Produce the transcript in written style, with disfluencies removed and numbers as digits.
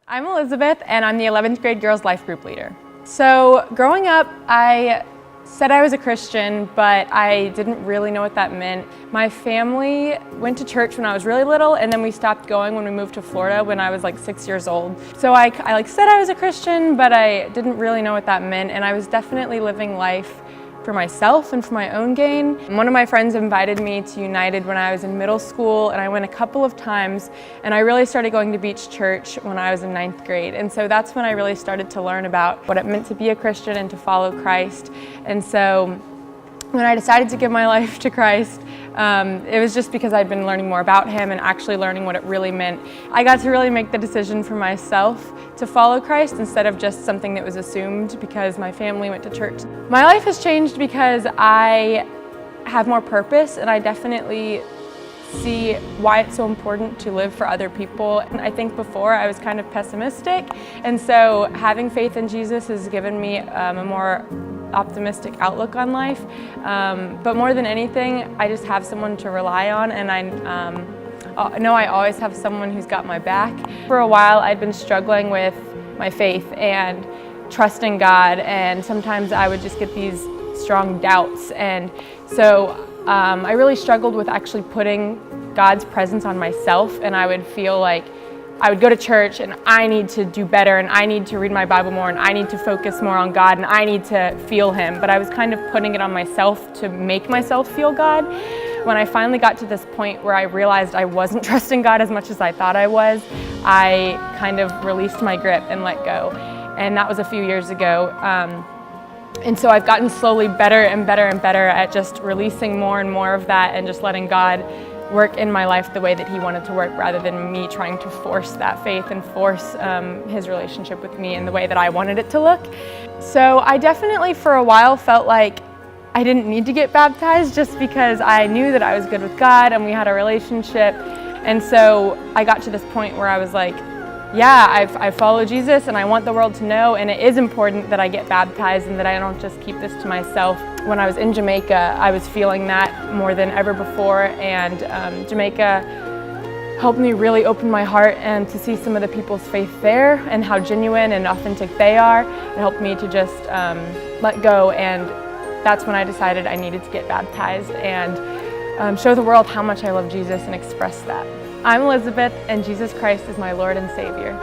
I'm Elizabeth, and I'm the 11th grade Girls Life Group leader. So growing up, I said I was a Christian, but I didn't really know what that meant. My family went to church when I was really little, and then we stopped going when we moved to Florida when I was like 6 years old. So I said I was a Christian, but I didn't really know what that meant, and I was definitely living life for myself and for my own gain. One of my friends invited me to United when I was in middle school, and I went a couple of times, and I really started going to Beach Church when I was in 9th grade. And so that's when I really started to learn about what it meant to be a Christian and to follow Christ. And so when I decided to give my life to Christ, it was just because I'd been learning more about Him and actually learning what it really meant. I got to really make the decision for myself to follow Christ instead of just something that was assumed because my family went to church. My life has changed because I have more purpose, and I definitely see why it's so important to live for other people. And I think before I was kind of pessimistic, and so having faith in Jesus has given me a more optimistic outlook on life. But more than anything, I just have someone to rely on, and I know I always have someone who's got my back. For a while, I'd been struggling with my faith and trusting God, and sometimes I would just get these strong doubts. And so I really struggled with actually putting God's presence on myself, and I would feel like I would go to church and I need to do better, and I need to read my Bible more, and I need to focus more on God, and I need to feel Him. But I was kind of putting it on myself to make myself feel God. When I finally got to this point where I realized I wasn't trusting God as much as I thought I was, I kind of released my grip and let go. And that was a few years ago. And so I've gotten slowly better and better and better at just releasing more and more of that and just letting God work in my life the way that He wanted to work, rather than me trying to force that faith and force His relationship with me in the way that I wanted it to look. So I definitely for a while felt like I didn't need to get baptized just because I knew that I was good with God and we had a relationship. And so I got to this point where I was like, yeah, I follow Jesus and I want the world to know, and it is important that I get baptized and that I don't just keep this to myself. When I was in Jamaica, I was feeling that more than ever before, and Jamaica helped me really open my heart and to see some of the people's faith there and how genuine and authentic they are. It helped me to just let go, and that's when I decided I needed to get baptized and show the world how much I love Jesus and express that. I'm Elizabeth, and Jesus Christ is my Lord and Savior.